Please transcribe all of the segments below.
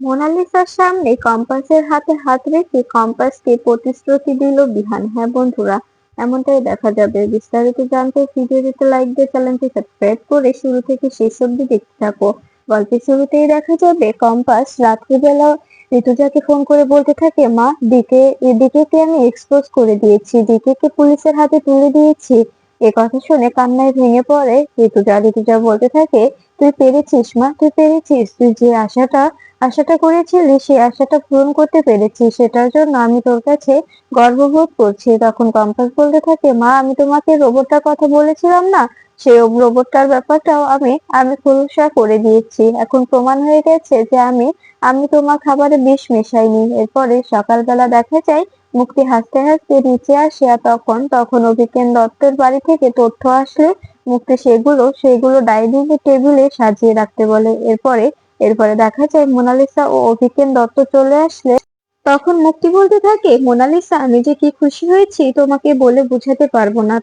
মোনালিসার সামনে কম্পাসের হাতে হাত রেখে কম্পাসকে প্রতিশ্রুতি দিল বিহান। হ্যাঁ বন্ধুরা, এমনটাই দেখা যাবে। বিস্তারিত জানতে ভিডিওটিতে লাইক দিয়ে চ্যানেলটি সাবস্ক্রাইব করে শুরু থেকে শেষ অবধি দেখতে থাকো। গল্পের শুরুতেই দেখা যাবে কম্পাস রাত্রিবেলা ঋতুজাকে ফোন করে বলতে থাকে, মা এদিকে কে আমি এক্সপোজ করে দিয়েছি, দিকে পুলিশের হাতে তুলে দিয়েছি। এ কথা শুনে কান্নায় ভেঙে পড়ে ঋতুজা বলতে থাকে, তুই পেরেছিস মা, তুই পেরেছিস। তুই যে আশাটা করেছিলি সেই আশাটা পূরণ করতে পেরেছিস, সেটার জন্য আমি তোর কাছে গর্ববোধ করছি। তখন কম্পাস বলতে থাকে, মা আমি তোমাকে রোবটটার কথা বলেছিলাম না, সেই রোবটটার ব্যাপারটাও আমি আমি খোলসা করে দিয়েছি। এখন প্রমাণ হয়ে গেছে যে আমি আমি তোমার খাবারে বিষ মেশাইনি। এরপরে সকালবেলা দেখা যায় মুক্তি হাসতে হাসতে নিচে আসে, আর তখন অভিজ্ঞান দত্তের বাড়ি থেকে তথ্য আসলে মুক্তি সেগুলো ডাইনিং টেবিলে সাজিয়ে রাখতে বলে। এরপরে দেখা যায় মোনালিসা ও অভিজ্ঞান দত্ত চলে আসলে তখন মুক্তি বলতে থাকে, মোনালিসা আমি যে কি খুশি হয়েছি তোমাকে বলে বোঝাতে পারবো না।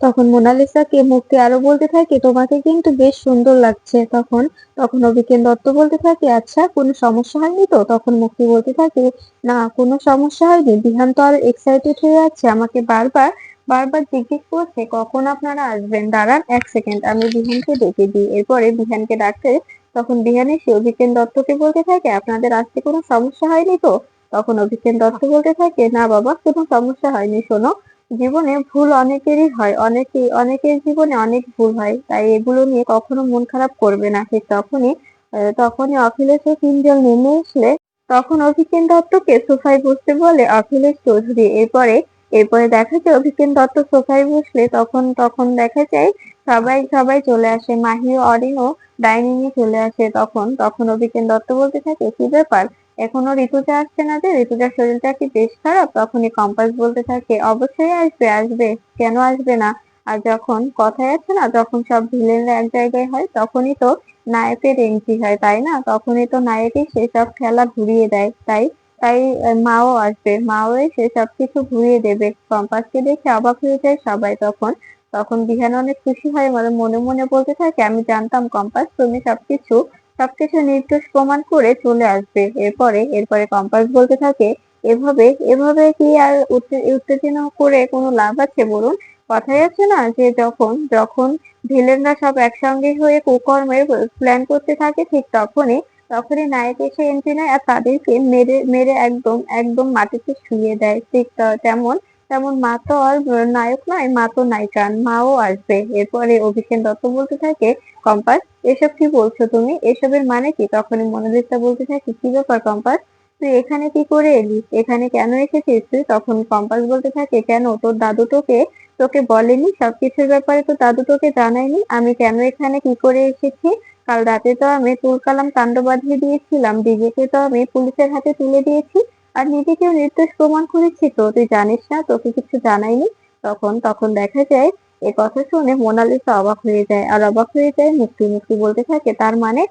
তখন মোনালিসাকে মুক্তি আরো বলতে থাকে, তোমাকে কিন্তু বেশ সুন্দর লাগছে। তখন তখন অভিজ্ঞান দত্ত বলতে থাকে, আচ্ছা কোনো সমস্যা হয়নি তো? তখন মুক্তি বলতে থাকে, না কোনো সমস্যা হয়নি। বিহান তো আরো এক্সাইটেড হয়ে আছে, আমাকে বারবার বারবার জিজ্ঞেস করছে কখন আপনারা আসবেন। দাঁড়ান 1 সেকেন্ড, আমি বিহানকে ডেকে দিই। এরপরে বিহানকে ডাকতে তখন বিহান এসে অভিজ্ঞান দত্তকে বলতে থাকে, আপনাদের আসতে কোনো সমস্যা হয়নি তো? তখন অভিজ্ঞান দত্ত বলতে থাকে, না বাবা কোনো সমস্যা হয়নি। শোনো, জীবনে ভুল অনেকেরই হয়, অনেকের জীবনে অনেক ভুল হয়, তাই এগুলো নিয়ে কখনো মন খারাপ করবে না। ঠিক তখনই অখিলেশ ও কিঞ্জল নেমে আসলে তখন অভিজ্ঞান দত্তকে সোফায় বসতে বলে অখিলেশ চৌধুরী। এরপরে দেখা যায় অভিজ্ঞান দত্ত সোফায় বসলে তখন তখন দেখা যায় সবাই সবাই চলে আসে, মাহি ও অরিনও ডাইনিং এ চলে আসে। তখন অভিজ্ঞান দত্ত বলতে থাকে, কি ব্যাপার এখনো ঋতুজা আসছে না যে? ঋতুজার শরীরটা কি বেশ খারাপ? তখনই কম্পাস বলতে থাকে, অবশ্যই আসবে আসবে, কেন আসবে না। আর যখন কথায় আছে না, যখন সব ভিলেনরা এক জায়গায় হয় তখনই তো নায়কের এন্ট্রি হয়, তাই না? তখনই তো নায়কই সেসব খেলা ঘুরিয়ে দেয়। তাই তাই মাও আসবে, মাও এসে সবকিছু ঘুরিয়ে দেবে। কম্পাসকে দেখে অবাক হয়ে যায় সবাই। তখন বিহান অনেক খুশি হয়, মানে মনে মনে বলতে থাকে, আমি জানতাম কম্পাস তুমি সবকিছু নির্দোষ প্রমাণ করে চলে আসবে। এরপরে কম্পাস বলতে থাকে, এভাবে এভাবে কি আর উত্তেজনা করে কোনো লাভ আছে বলুন? কথায় আছে না যে যখন যখন ভিলেনরা সব একসঙ্গে হয়ে কুকর্মের প্ল্যান করতে থাকে, ঠিক তখনই নায়ক এসে এন্ট্রি নেয় আর তাদেরকে মেরে মেরে একদম একদম মাটিতে শুইয়ে দেয়। ঠিক তেমন তেমন মা তো আর নায়ক নয়, মা তো নায়িকা, মাও আসবে। এরপরে অভিষেক দত্ত বলতে থাকে, কম্পাস এসব কি বলছো তুমি? এসবের মানে কি? তখনই মোনালিসা বলতে থাকে, কি ব্যাপার কম্পাস, তুই এখানে কি করে এলি? এখানে কেন এসেছিস তুই? তখন কম্পাস বলতে থাকে, কেন তোর দাদু তোকে তোকে বলেনি? সবকিছুর ব্যাপারে তো দাদু তোকে জানায়নি আমি কেন এখানে কি করে এসেছি? কাল রাতে তো আমি তুলকালাম কাণ্ড বাঁধিয়ে দিয়েছিলাম, ডিজেকে তো আমি পুলিশের হাতে তুলে দিয়েছি, আর নিজেকেও নির্দোষ প্রমাণ করেছি। তো তুই জানিস না, তোকে কিছু জানাইনি? তখন দেখা যায় এ কথা শুনে মোনালিসা অবাক হয়ে যায়, আর অবাক হয়ে যায় মুক্তি বলতে থাকে, তার মানে?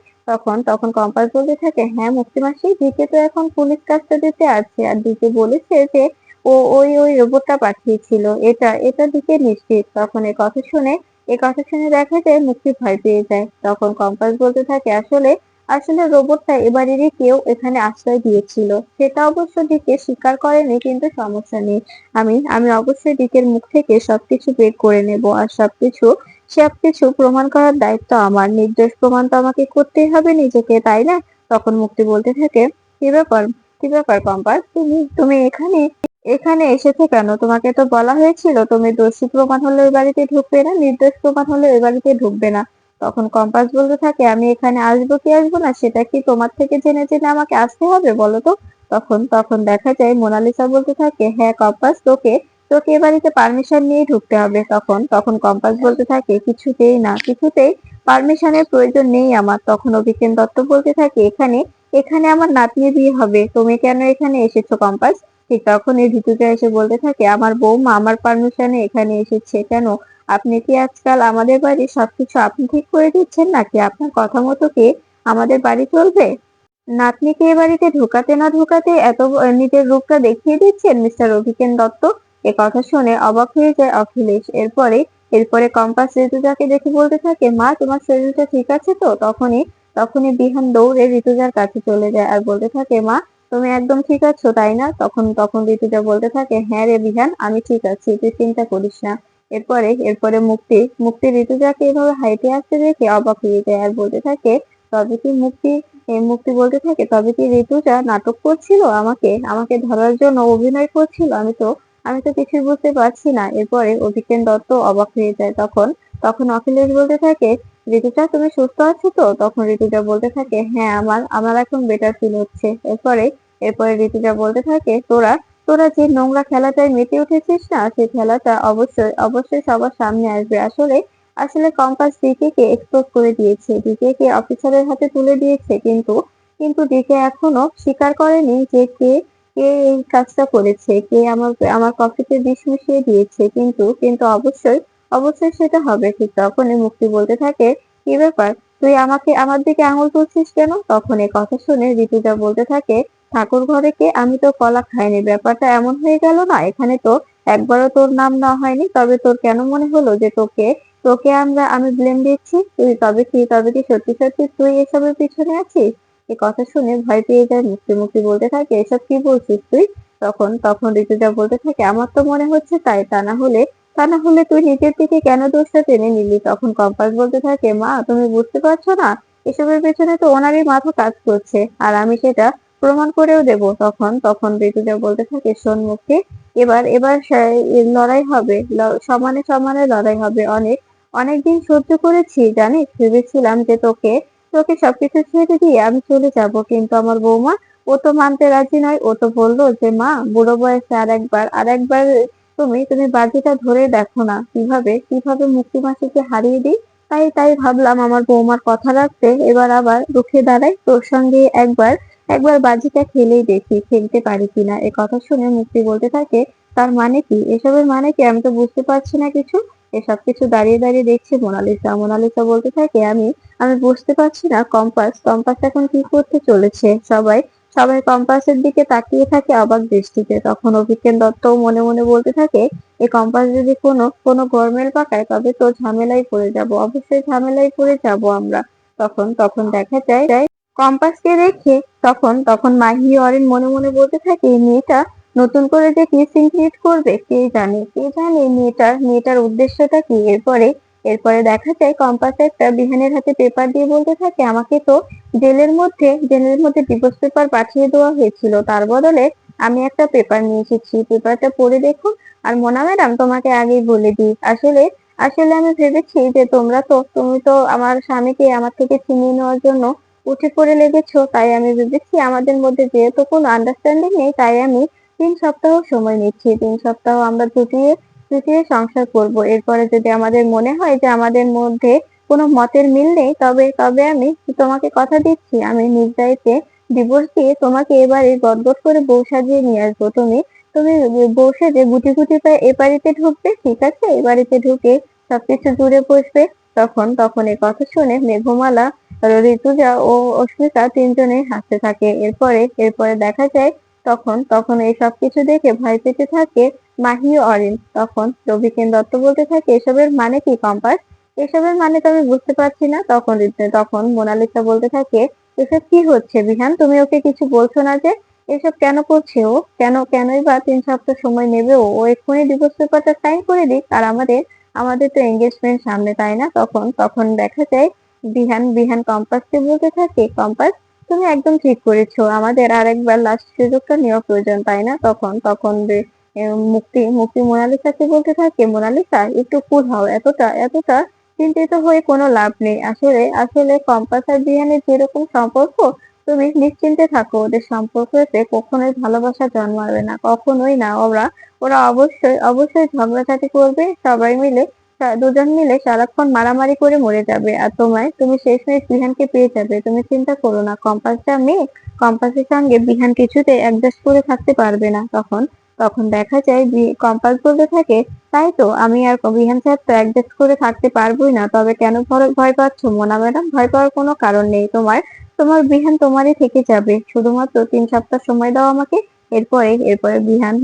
তখন কম্পাস বলতে থাকে, হ্যাঁ মুক্তি মাসি, দিকে তো এখন পুলিশ কাস্টাডিতে আছে, আর দিকে বলেছে যে ও ওই রোবটটা পাঠিয়েছিল, এটা দিকে নিশ্চিত। তখন এ কথা শুনে দেখা যায় মুক্তি ভয় পেয়ে যায়। তখন কম্পাস বলতে থাকে, আসলে আসলে রোবটটা এবারেরই কেউ এখানে আশ্রয় দিয়েছিল, সেটা অবশ্য দিকে স্বীকার করেনি, কিন্তু সমস্যা নেই। আমি অবশ্যই দিকের মুখ থেকে সবকিছু বের করে নেব, আর সবকিছু প্রমাণ করার দায়িত্ব আমার। নির্দোষ প্রমাণ তো আমাকে করতেই হবে নিজেকে, তাই না? তখন মুক্তি বলতে থাকে, কি ব্যাপার কি ব্যাপার কম্পাস, তুমি তুমি এখানে এখানে এসেছো কেন? তোমাকে তো বলা হয়েছিল তুমি দোষী প্রমাণ হলে ওই বাড়িতে ঢুকবে না, নির্দোষ প্রমাণ হলে ওই বাড়িতে ঢুকবে না। তখন কম্পাস বলতে থাকে, আমি এখানে আসবো কি আসবো না সেটা কি তোমার থেকে জেনে জেনে আমাকে আসতে হবে বলো তো? তখন দেখা যায় মোনালিসা বলতে থাকে, হ্যাঁ কম্পাস, তোকে তোকে এ বাড়িতে পারমিশন নিয়ে ঢুকতে হবে। তখন কম্পাস বলতে থাকে, কিছুতেই পারমিশনের প্রয়োজন নেই আমার। তখন অভিজ্ঞান দত্ত বলতে থাকে, এখানে এখানে আমার নাতনির বিয়ে হবে, তুমি কেন এখানে এসেছো কম্পাস? ঠিক তখনই ঋতুজা এসে বলতে থাকে, আমার বৌমা আমার পারমিশনে এখানে এসেছে। কেন, আপনি কি আজকাল আমাদের বাড়ির সবকিছু আপনি ঠিক করে দিচ্ছেন নাকি? আপনার কথা মতো কি আমাদের বাড়ি চলবে? নাতনিকে এ বাড়িতে ঢোকাতে না ঢোকাতে এত নিজের রূপটা দেখিয়ে দিচ্ছেন মিস্টার অভিজ্ঞান দত্ত। এ কথা শুনে অবাক হয়ে যায় অখিলেশ। এরপরে কম্পাস ঋতুজাকে দেখে বলতে থাকে, মা তোমার শরীরটা ঠিক আছে তো? তখনই বিহান দৌড়ে ঋতুজার কাছে চলে যায় আর বলতে থাকে, মা তুমি একদম ঠিক আছো তাই না? তখন তখন ঋতুজা বলতে থাকে, হ্যাঁ রে বিহান, আমি ঠিক আছি, তুই চিন্তা করিস না। এরপরে মুক্তি মুক্তি ঋতুজাকে এভাবে হাইটে আসতে দেখে অবাক হয়ে যায় আর বলতে থাকে, তবে কি মুক্তি মুক্তি বলতে থাকে, তবে কি ঋতুজা নাটক করছিল, আমাকে আমাকে ধরার জন্য অভিনয় করছিল? আমি তো কিছুই বুঝতে পারছি না। এরপরে অভিজ্ঞান দত্ত অবাক হয়ে যায়। তখন তখন অখিলেশ বলতে থাকে, ঋতুজা তুমি সুস্থ আছো তো? তখন ঋতুজা বলতে থাকে, হ্যাঁ আমার আমার এখন বেটার ফিল হচ্ছে। এরপরে ঋতুজা বলতে থাকে, তোরা তোরা যে নোংরা খেলাটায় মেতে উঠেছিস না, সেই খেলাটা অবশ্যই অবশ্যই সবার সামনে আসবে। আসলে আসলে কম্পাস ডিকে কে এক্সপোজ করে দিয়েছে, ডিকে কে অফিসারের হাতে তুলে দিয়েছে, কিন্তু কিন্তু ডিকে এখনো স্বীকার করেনি যে কে কে এই কাজটা করেছে, কে আমার আমার কফিতে বিষ মিশিয়ে দিয়েছে। কিন্তু কিন্তু অবশ্যই অবশ্যই সেটা হবে। ঠিক তখনই মুক্তি বলতে থাকে, কি ব্যাপার, তুই আমাকে আমার দিকে আঙুল তুলছিস কেন? তখন এই কথা শুনে ঋতুজা বলতে থাকে, ঠাকুর ঘরে কে, আমি তো কলা খাইনি, ব্যাপারটা এমন হয়ে গেল না, এখানে তো একবারও তোর নাম না হয়নি, তবে তোর কেন মনে হলো যে তোকে তোকে আমি ব্লেম দিচ্ছি? তুই তবে কি সত্যি সত্যি তুই এসবের পিছনে আছিস? এ কথা শুনে ভয় পেয়ে যায় মুক্তি। মুক্তি বলতে থাকে, এসব কি বলছিস তুই? তখন ঋতুজা বলতে থাকে, আমার তো মনে হচ্ছে তাই, তা না হলে তুই নিজের দিকে কেন দোষটা টেনে নিলি? তখন কম্পাস বলতে থাকে, মা তুমি বুঝতে পারছো না, এসবের পেছনে তো ওনারই মাথা কাজ করছে, আর আমি সেটা প্রমাণ করেও দেব। তখন তখন ঋতুজা বলতে থাকে, শোন মুক্তি, এবার এবার লড়াই হবে, সমানে সমানে লড়াই হবে। অনেক অনেক দিন সহ্য করেছি জানিস, ভেবেছিলাম যে তোকে তোকে সবকিছু ছেড়ে দিয়ে আমি চলে যাব, কিন্তু আমার বৌমা, ও তো মানতে রাজি নয়। ও তো বললো যে, মা বুড়ো বয়সে আর একবার তুমি তুমি বাজিটা ধরে দেখো না, কিভাবে কিভাবে মুক্তি মাসিকে হারিয়ে দিই। তাই ভাবলাম আমার বৌমার কথা রাখতে এবার আবার রুখে দাঁড়াই, তোর সঙ্গে একবার একবার বাজিটা খেলেই দেখি খেলতে পারি কিনা। এ কথা শুনে মুক্তি বলতে থাকে, তার মানে কি, এসবের মানে কি? আমি তো বুঝতে পারছি না কিছু। এসব কিছু দাঁড়িয়ে দাঁড়িয়ে দেখছে মোনালিসা। মোনালিসা বলতে থাকে, আমি আমি বুঝতে পারছি না কম্পাস এখন কি করতে চলেছে। সবাই সবাই কম্পাসের দিকে তাকিয়ে থাকে অবাক দৃষ্টিতে। তখন অভিজ্ঞান দত্তও মনে মনে বলতে থাকে, এই কম্পাস যদি কোনো গরমিল পাকায়, তবে তো ঝামেলায় পড়ে যাব, অবশ্যই ঝামেলায় পড়ে যাব আমরা। তখন দেখা যায় কম্পাসকে রেখে তখন তখন মাহি অরিন মনে মনে বলতে থাকে, এই মেয়েটা নতুন করে যে কি সিনক্রিয়েট করবে, কে জানে মেয়েটার উদ্দেশ্যটা কি। এরপরে দেখা যায় কম্পাস একটা বিহানের হাতে পেপার দিয়ে বলতে থাকে, আমাকে তো জেলের মধ্যে ডিভোর্স পেপার পাঠিয়ে দেওয়া হয়েছিল, তার বদলে আমি একটা পেপার নিয়ে এসেছি, পেপারটা পড়ে দেখুন। আর মোনা ম্যাডাম, তোমাকে আগেই বলে দিই, আসলে আসলে আমি ভেবেছি যে তুমি তো আমার স্বামীকে আমার থেকে ছিনিয়ে নেওয়ার জন্য উঠে পড়ে লেগেছো, তাই আমি ভেবেছি আমাদের মধ্যে যেহেতু কোনো আন্ডারস্ট্যান্ডিং নেই, তাই আমি 3 সপ্তাহ সময় নিচ্ছি। 3 সপ্তাহ আমরা জুটিয়ে জুটিয়ে সংসার করব। এরপরে যদি আমাদের মনে হয় যে আমাদের মধ্যে কোনো মতের মিল নেই, তবে তবে আমি তোমাকে কথা দিচ্ছি, আমি নিজ দায়িত্বে ডিভোর্স দিয়ে তোমাকে এবারে গদগদ করে বউ সাজিয়ে নিয়ে আসবো। তুমি তুমি বউ সেজে গুটি গুটি পায়ে এ বাড়িতে ঢুকবে, ঠিক আছে? এ বাড়িতে ঢুকে সবকিছু জুড়ে বসবে। তখন এ কথা শুনে মেঘমালা, ঋতুজা ও অস্মিতা তিনজনেই হাসতে থাকে। এরপরে দেখা যায় তখন এই সবকিছু দেখে ভয় পেতে থাকে মাহি ও অরিন। তখন রবিকেন দত্ত বলতে থাকে, এসবের মানে কি কম্পাস? এসবের মানে তো আমি বুঝতে পারছি না। তখন মোনালিসা বলতে থাকে, এসব কি হচ্ছে বিহান, তুমি ওকে কিছু বলছো না যে? এসব কেন করছে ও? কেনই বা 3 সপ্তাহ সময় নেবে? ও এক্ষুনি ডিভোর্স পেপারটা সাইন করে দিক, আর আমাদের আমাদের তো এঙ্গেজমেন্ট সামনে, তাই না? তখন দেখা যায় বিহান বিহান কম্পাসকে বলতে থাকে, কম্পাস তুমি একদম ঠিক করেছো, আমাদের আরেকবার লাস্ট সুযোগটা নেওয়া প্রয়োজন, তাই না? মুক্তি মুক্তি মোনালিসাকে বলতে থাকে, মোনালিসা একটু কুল হও, এতটা চিন্তিত হয়ে কোনো লাভ নেই। আসলে আসলে কম্পাস আর বিহানের যেরকম সম্পর্ক, তুমি নিশ্চিন্তে থাকো, ওদের সম্পর্কতে কখনোই ভালোবাসা জন্মাবে না, কখনোই না। ওরা ওরা অবশ্যই অবশ্যই ঝগড়াঝাটি করবে, সবাই মিলে দুজন মিলে সারাক্ষণ মারামারি করে মরে যাবে, আর তুমি শেষমেশ বিহানকে পেয়ে যাবে। তুমি চিন্তা করো না, কম্পাসটা মেয়ে, কম্পাসের সঙ্গে বিহান কিছুতে অ্যাডজাস্ট করে থাকতে পারবে না। তখন তখন দেখা যায় কম্পাস বলতে থাকে, তাই তো, আমি আর বিহান স্যার তো অ্যাডজাস্ট করে থাকতে পারবোই না। তবে কেন ভয় পাচ্ছ মোনা ম্যাডাম? ভয় পাওয়ার কোনো কারণ নেই। তোমার তোমার বিহান তোমারই থেকে যাবে, শুধুমাত্র 3 সপ্তাহ সময় দাও আমাকে। এরপরে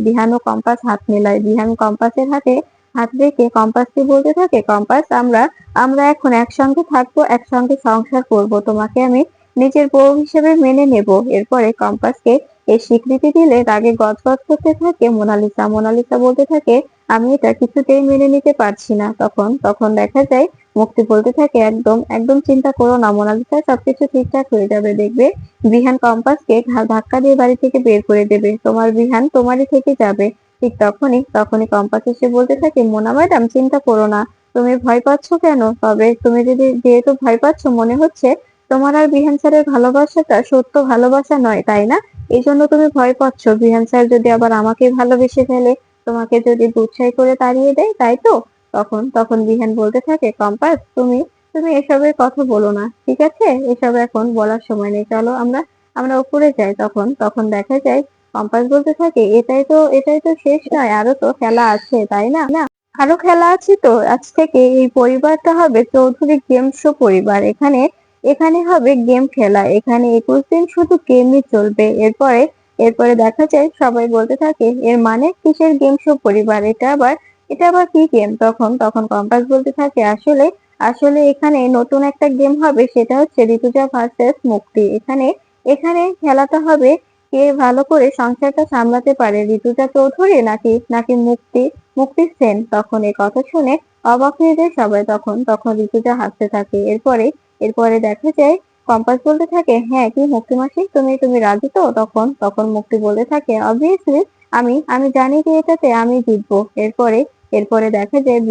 বিহান ও কম্পাস হাত মেলায়। বিহান কম্পাসের হাতে হাত রেখে কম্পাসকে বলতে থাকে, কম্পাস আমরা আমরা এখন একসঙ্গে থাকবো, একসঙ্গে সংসার করব, তোমাকে আমি নিজের বউ হিসেবে মেনে নেব। এরপরে কম্পাসকে এই স্বীকৃতি দিলে রাগে গজগজ করতে থাকে মোনালিসা। মোনালিসা বলতে থাকে, আমি এটা কিছুতেই মেনে নিতে পারছি না। তখন তখন দেখা যায় মুক্তি বলতে থাকে, একদম একদম চিন্তা করো না মোনালিসা, সবকিছু ঠিকঠাক হয়ে যাবে, দেখবে বিহান কম্পাসকে ধাক্কা দিয়ে বাড়ি থেকে বের করে দেবে, তোমার বিহান তোমারই থেকে যাবে। ঠিক তখনই তখনই কম্পাস এসে বলতে থাকে, মোনা ম্যাডাম চিন্তা করো না, তুমি ভয় পাচ্ছ কেন? তবে তুমি যদি যেহেতু ভয় পাচ্ছ, মনে হচ্ছে তোমার আর বিহান স্যারের ভালোবাসাটা সত্য ভালোবাসা নয়, তাই না? এই জন্য তুমি ভয় পাচ্ছ বিহান স্যার যদি আবার আমাকে ভালোবেসে ফেলে, তোমাকে যদি বুঝাই করে তাড়িয়ে দেয়, তাই তো? তখন তখন বিহান বলতে থাকে, কম্পাস তুমি তুমি এসবের কথা বলো না, ঠিক আছে? এসব এখন বলার সময় নেই, চলো আমরা আমরা উপরে যাই। তখন তখন দেখা যায় কম্পাস বলতে থাকে, এটাই তো শেষ নয়, আরো তো খেলা আছে, তাই না? আরো খেলা আছে তো। আজ থেকে এই পরিবারটা হবে চৌধুরী গেম শো পরিবার। এখানে এখানে হবে গেম খেলা, এখানে 21 দিন শুধু গেমই চলবে। এরপরে এরপরে দেখা যায় সবাই বলতে থাকে, এর মানে কিসের গেম শো পরিবার, এটা আবার কি গেম? তখন তখন কম্পাস বলতে থাকে, আসলে আসলে এখানে নতুন একটা গেম হবে, সেটা হচ্ছে ঋতুজা ভার্সেস মুক্তি। এখানে এখানে খেলাটা হবে কে ভালো করে সংসারটা সামলাতে পারে, ঋতুজা চৌধুরী নাকি নাকি মুক্তি সেন। তখন এই কথা শুনে অবাক হয়ে যায় সবাই। তখন তখন ঋতুজা হাসতে থাকে। এরপরে এরপরে দেখা যায় কম্পাস বলতে থাকে, হ্যাঁ কি মুক্তি মাসি, তুমি তুমি রাজি তো? তখন তখন মুক্তি বলতে থাকে, অবভিয়াসলি আমি জানি যে এটাতে আমি জিতবো। এরপরে এরপরে দেখা যায়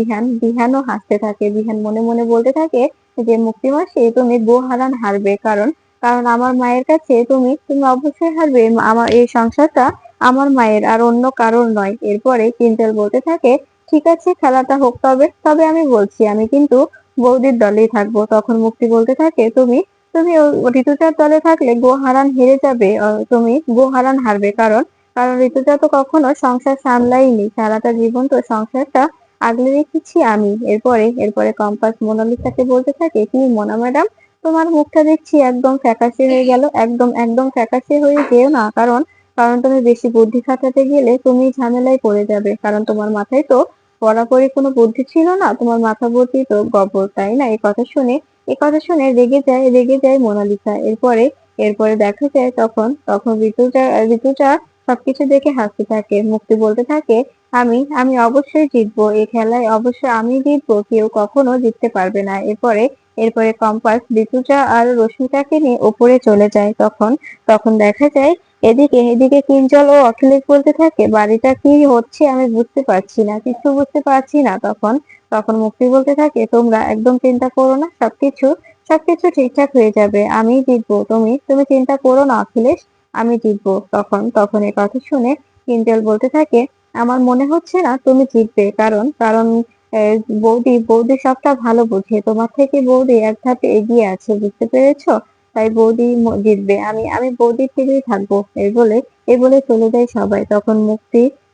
বিহানও হাসতে থাকে। বিহান মনে মনে বলতে থাকে যে, মুক্তি মাসি তুমি গো হারান হারবে, কারণ কারণ আমার মায়ের কাছে তুমি তুমি অবশ্যই হারবে। আমার এই সংসারটা আমার মায়ের আর অন্য কারোর নয়। এরপরে কিঞ্জল বলতে থাকে, ঠিক আছে খেলাটা হোক, তবে তবে আমি বলছি আমি কিন্তু বৌদির দলেই থাকবো। তখন মুক্তি বলতে থাকে, তুমি তুমি ঋতুজার দলে থাকলে গো হারান হেরে যাবে, তুমি গো হারান হারবে, কারণ কারণ ঋতুজা তো কখনো সংসার সামলাইনি, সারাটা জীবন তো সংসারটা আগলে রেখেছি আমি। এরপরে এরপরে কম্পাস মোনালিসাকে বলতে থাকে, কি মোনা ম্যাডাম, তোমার মুখটা দেখছি একদম ফ্যাকাশে হয়ে গেল, একদম একদম ফ্যাকাশে হয়ে যেও না, কারণ কারণ তুমি বেশি বুদ্ধি খাটাতে গেলে তুমি ঝামেলায় পড়ে যাবে, কারণ তোমার মাথায় তো পড়াপড়ি কোনো বুদ্ধি ছিল না, তোমার মাথা ভর্তি তো গোবর, তাই না? এই কথা শুনে রেগে যায় মোনালিসা। এরপরে এরপরে দেখা যায় তখন তখন ঋতুজা সবকিছু দেখে হাসতে থাকে। মুক্তি বলতে থাকে, আমি আমি অবশ্যই জিতবো, এই খেলায় অবশ্যই আমি জিতবো, কেউ কখনো জিততে পারবে না। এরপরে এরপরে কম্পাস ঋতুজা আর রশ্মিতাকে নিয়ে উপরে চলে যায়। তখন তখন দেখা যায় এদিকে কিঞ্জল ও অখিলেশ বলতে থাকে, বাড়িটা কি হচ্ছে আমি বুঝতে পারছি না, কিছু বুঝতে পারছি না। তখন তখন মুক্তি বলতে থাকে, তোমরা একদম চিন্তা করো না, সবকিছু ঠিকঠাক হয়ে যাবে, আমি জিতবো, তুমি তুমি চিন্তা করো না অখিলেশ, আমি জিতবো। তখন তখন এই কথা শুনে কিঞ্জল বলতে থাকে, আমার মনে হচ্ছে না তুমি জিতবে, কারণ কারণ আহ, বৌদি সবটা ভালো বোঝে, তোমার থেকে বৌদি এক ধাপ এগিয়ে আছে, বুঝতে পেরেছো? তাই বৌদি জিতবে, আমি বৌদির থেকেই থাকবো। এই বলে চলে যায় সবাই। তখন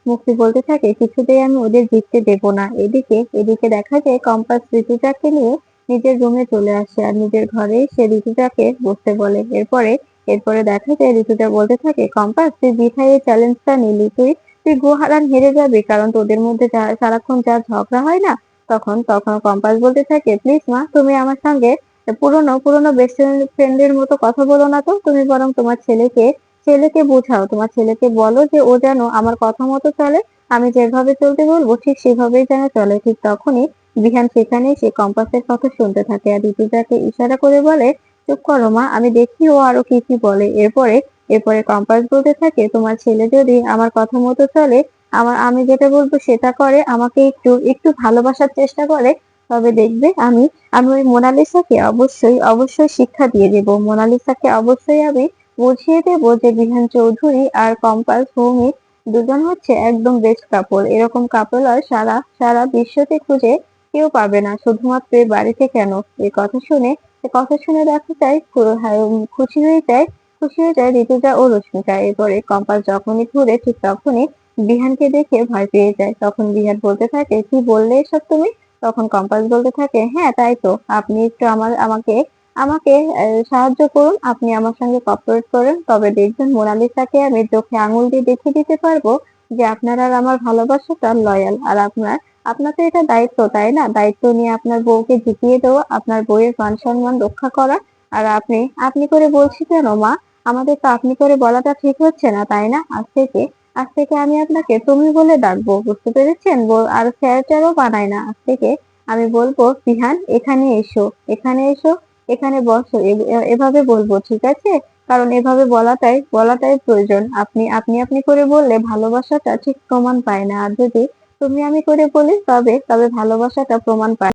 মুক্তি বলতে থাকে, কিছুতেই আমি ওদের জিততে দেব না। এদিকে দেখা যায় কম্পাস ঋতুজাকে নিয়ে নিজের রুমে চলে আসে, আর নিজের ঘরেই সে ঋতুজাকে বসতে বলে। এরপরে দেখা যায় ঋতুজা বলতে থাকে, কম্পাস তুই বৃথায় এই চ্যালেঞ্জটা নিলি, তুই তুই গুহারান হেরে যাবি, কারণ তোদের মধ্যে সারাক্ষণ যা ঝগড়া হয় না। তখন তখন কম্পাস বলতে থাকে, প্লিজ মা, তুমি আমার সঙ্গে পুরোনো পুরোনো বেস্ট ফ্রেন্ডের মতো কথা বলো না তো, তুমি বরং তোমার ছেলেকে ছেলেকে বোঝাও, তোমার ছেলেকে বলো যে ও যেন আমার কথা মতো চলে, আমি যেভাবে চলতে বলবো ঠিক সেভাবেই যেন চলে। ঠিক তখনই বিহান সেখানে সে কম্পাসের কথা শুনতে থাকে, আর ঋতুজাকে ইশারা করে বলে, চুপ করো মা, আমি দেখি ও আরো কি কি বলে। এরপরে এরপরে কম্পাস বলতে থাকে, তোমার ছেলে যদি আমার কথা মতো চলে, আমি যেটা বলবো সেটা করে, আমাকে একটু একটু ভালোবাসার চেষ্টা করে, তবে দেখবে আমি আমি ওই মোনালিসাকে অবশ্যই শিক্ষা দিয়ে দেব। মোনালিসাকে অবশ্যই আমি বুঝিয়ে দেব যে বিহান চৌধুরী আর কম্পাস ভৌমিক দুজন হচ্ছে একদম বেস্ট কাপল, এরকম কাপল আর সারা সারা বিশ্বতে খুঁজে কেউ পাবে না, শুধুমাত্র এই বাড়িতে কেন। এই কথা শুনে দেখা যায় খুশি হয়ে যায় ঋতুজা ও রশ্মিকা। এরপরে কম্পাস যখনই ঘুরে ঠিক তখনই বিহানকে দেখে ভয় পেয়ে যায়। তখন বিহান বলতে থাকে, কি বললে এসব তুমি? তখন কম্পাস বলতে থাকে, হ্যাঁ তাই তো, আপনি একটু আমাকে আমাকে সাহায্য করুন, আপনি আমার সঙ্গে কর্পোরেট করেন, তবে দেখবেন মোনালিসাকে আমি চোখে আঙুল দিয়ে দেখিয়ে দিতে পারবো যে আপনার আর আমার ভালোবাসাটা লয়াল, আর আপনার আপনার তো এটা দায়িত্ব, তাই না? দায়িত্ব নিয়ে আপনার বউকে জিতিয়ে দেওয়া, আপনার বউয়ের মান সম্মান রক্ষা করা। আর আপনি আপনি করে বলছি কেন মা? আমাদের তো আপনি করে বলাটা ঠিক হচ্ছে না, তাই না? আজ থেকে আমি আপনাকে তুমি বলে ডাকবো, বুঝতে পেরেছেন? আর স্যার ট্যারও বানাই না। আজ থেকে আমি বলবো, বিহান এখানে এসো, এখানে এসো, এখানে বসো, এভাবে বলবো, ঠিক আছে? কারণ এভাবে বলাটাই প্রয়োজন। আপনি করে বললে ভালোবাসাটা ঠিক প্রমাণ পায় না। আর যদি তুমি আমি করে বলি, তবে ভালোবাসাটা প্রমাণ পায়।